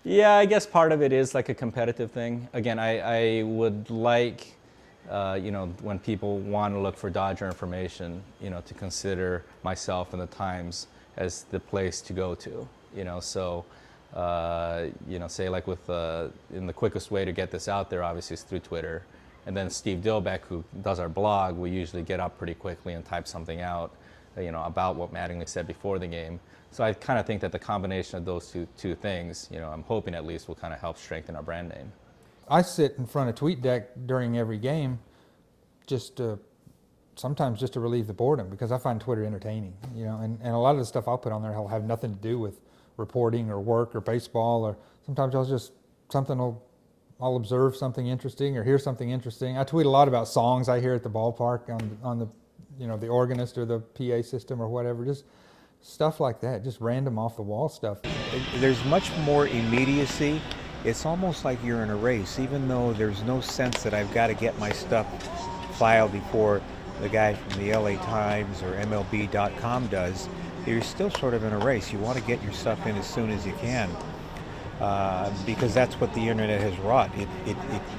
Yeah, I guess part of it is like a competitive thing. Again, I would like, when people want to look for Dodger information, to consider myself and the Times as the place to go to. So, say like in the quickest way to get this out there, obviously, is through Twitter. And then Steve Dilbeck, who does our blog, we usually get up pretty quickly and type something out, about what Mattingly said before the game. So I kind of think that the combination of those two things, I'm hoping at least will kind of help strengthen our brand name. I sit in front of TweetDeck during every game, sometimes just to relieve the boredom, because I find Twitter entertaining, and a lot of the stuff I'll put on there will have nothing to do with reporting or work or baseball, or sometimes I'll observe something interesting or hear something interesting. I tweet a lot about songs I hear at the ballpark on the the organist or the PA system or whatever, just stuff like that, just random off the wall stuff. There's much more immediacy. It's almost like you're in a race, even though there's no sense that I've got to get my stuff filed before the guy from the LA Times or MLB.com does. You're still sort of in a race. You want to get your stuff in as soon as you can. Because that's what the internet has wrought. It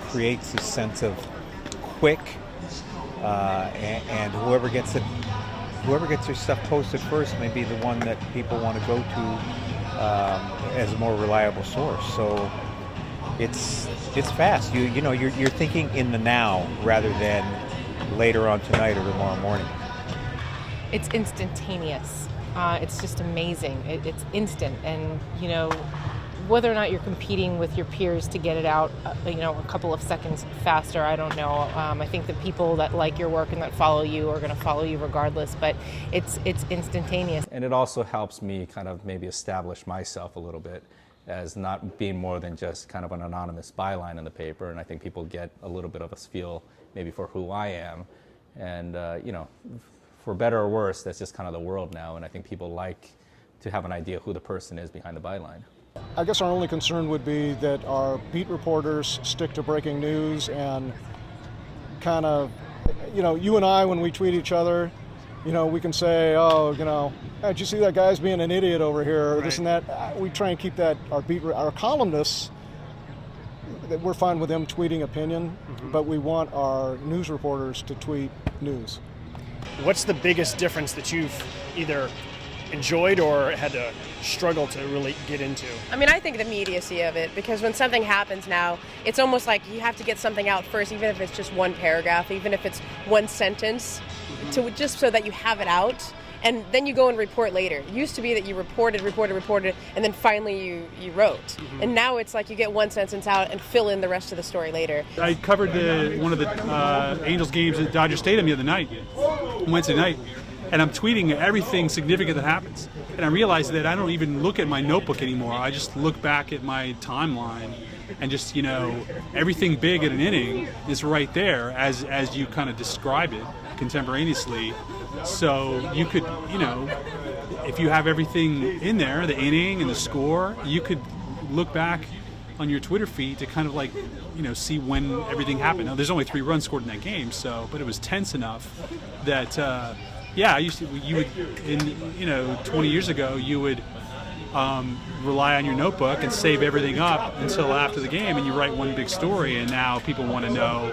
creates this sense of quick, and whoever gets their stuff posted first may be the one that people want to go to as a more reliable source. So it's fast. You're thinking in the now rather than later on tonight or tomorrow morning. It's instantaneous. It's just amazing. It's instant, and whether or not you're competing with your peers to get it out, a couple of seconds faster, I don't know. I think the people that like your work and that follow you are going to follow you regardless, but it's instantaneous. And it also helps me kind of maybe establish myself a little bit as not being more than just kind of an anonymous byline in the paper, and I think people get a little bit of a feel maybe for who I am. And, for better or worse, that's just kind of the world now, and I think people like to have an idea who the person is behind the byline. I guess our only concern would be that our beat reporters stick to breaking news and kind of, you and I, when we tweet each other, we can say, hey, did you see that guy's being an idiot over here, or this and that. We try and keep that, our columnists, we're fine with them tweeting opinion, but we want our news reporters to tweet news. What's the biggest difference that you've either enjoyed or had to struggle to really get into? I mean, I think the immediacy of it, because when something happens now, it's almost like you have to get something out first, even if it's just one paragraph, even if it's one sentence, to just so that you have it out, and then you go and report later. It used to be that you reported, and then finally you wrote. And now it's like you get one sentence out and fill in the rest of the story later. I covered one of the Angels games at Dodger Stadium the other night, Wednesday night, and I'm tweeting everything significant that happens. And I realized that I don't even look at my notebook anymore. I just look back at my timeline and just, everything big at an inning is right there as you kind of describe it contemporaneously. So you could, if you have everything in there, the inning and the score, you could look back on your Twitter feed to kind of see when everything happened. Now, there's only 3 runs scored in that game, but it was tense enough that, you would, 20 years ago, you would rely on your notebook and save everything up until after the game, and you write one big story, and now people want to know,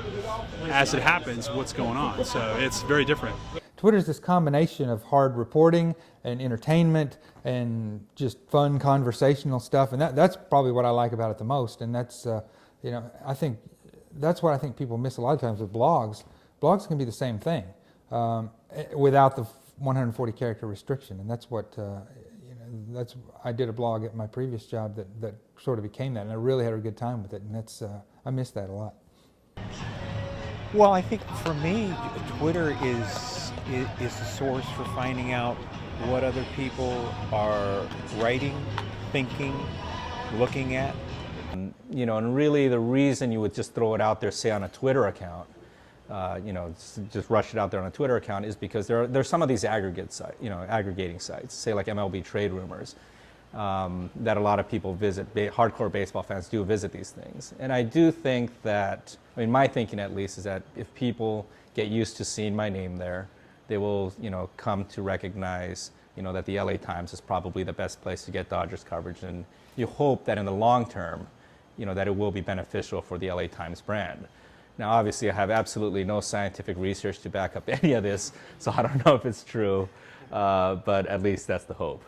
as it happens, what's going on. So it's very different. Twitter is this combination of hard reporting and entertainment and just fun conversational stuff, and that's probably what I like about it the most. And that's, I think that's what I think people miss a lot of times with blogs. Blogs can be the same thing without the 140 character restriction, and that's what I did a blog at my previous job that sort of became that, and I really had a good time with it, and that's I miss that a lot. Well, I think for me, Twitter is a source for finding out what other people are writing, thinking, looking at. And really the reason you would just throw it out there, say on a Twitter account, just rush it out there on a Twitter account, is because there's some of these aggregating sites, say like MLB Trade Rumors, that a lot of people visit. Hardcore baseball fans do visit these things, and I do think that, my thinking at least is that if people get used to seeing my name there, they will, come to recognize, that the LA Times is probably the best place to get Dodgers coverage, and you hope that in the long term, that it will be beneficial for the LA Times brand. Now, obviously, I have absolutely no scientific research to back up any of this, so I don't know if it's true, but at least that's the hope.